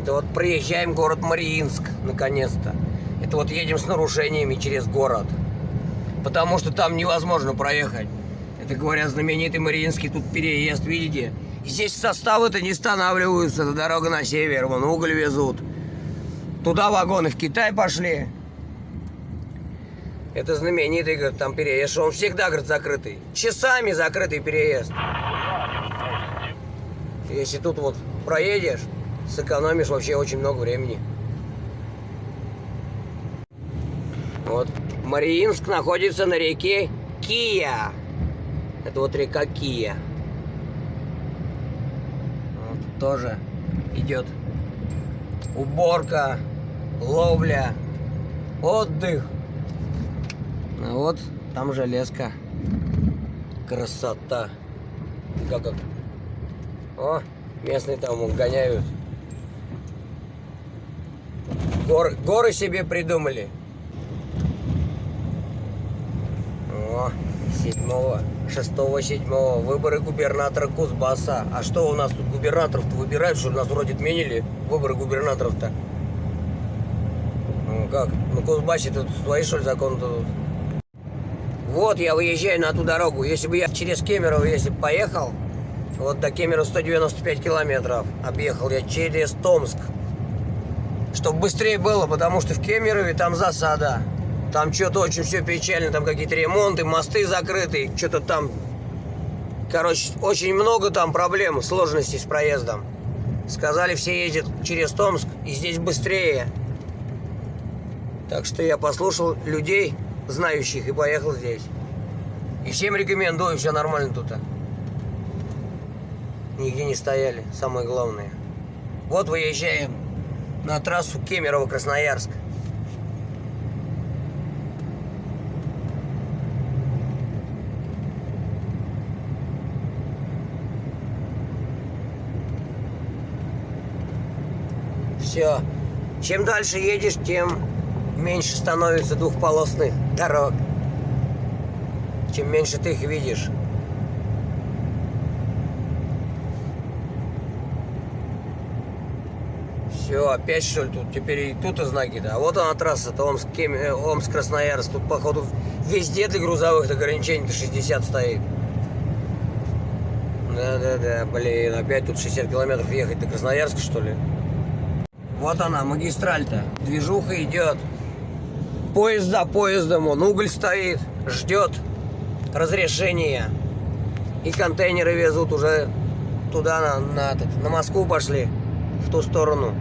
Это вот проезжаем город Мариинск, наконец-то. Это вот едем с нарушениями через город. Потому что там невозможно проехать. Это, говорят, знаменитый Мариинский тут переезд, видите? Здесь составы-то не останавливаются, это дорога на север, вон уголь везут. Туда вагоны в Китай пошли. Это знаменитый, говорит, там переезд. Он всегда, говорит, закрытый. Часами закрытый переезд. Если тут вот проедешь, сэкономишь вообще очень много времени. Вот. Мариинск находится на реке Кия. Это вот река Кия. Вот, тоже идет уборка, ловля, отдых. А вот там железка. Красота. Как это? О, местные там гоняют. Горы себе придумали. О, 6-7 выборы губернатора Кузбасса. А что у нас тут губернаторов-то выбирают, что у нас вроде отменили выборы губернаторов-то? Ну как? На Кузбассе тут свои, что ли, законы тут? Вот я выезжаю на ту дорогу. Если бы я через Кемерово, если бы поехал, вот до Кемерово 195 километров. Объехал я через Томск. Чтобы быстрее было, потому что в Кемерове там засада. Там что-то очень все печально, там какие-то ремонты, мосты закрыты, что-то там... Короче, очень много там проблем, сложностей с проездом. Сказали, все ездят через Томск, и здесь быстрее. Так что я послушал людей, знающих, и поехал здесь. И всем рекомендую, все нормально тут. Нигде не стояли, самое главное. Вот выезжаем на трассу Кемерово-Красноярск. Все. Чем дальше едешь, тем меньше становится двухполосных дорог. Чем меньше ты их видишь. Все, опять что ли тут? Теперь и тут и знаки, да. А вот она трасса, это Омск-Красноярск. Тут, походу, везде для грузовых ограничений 60 стоит. Да, блин, опять тут 60 километров ехать до Красноярска, что ли? Вот она, магистраль-то. Движуха идет. Поезд за поездом, он уголь стоит, ждет разрешения. И контейнеры везут уже туда, на Москву пошли, в ту сторону.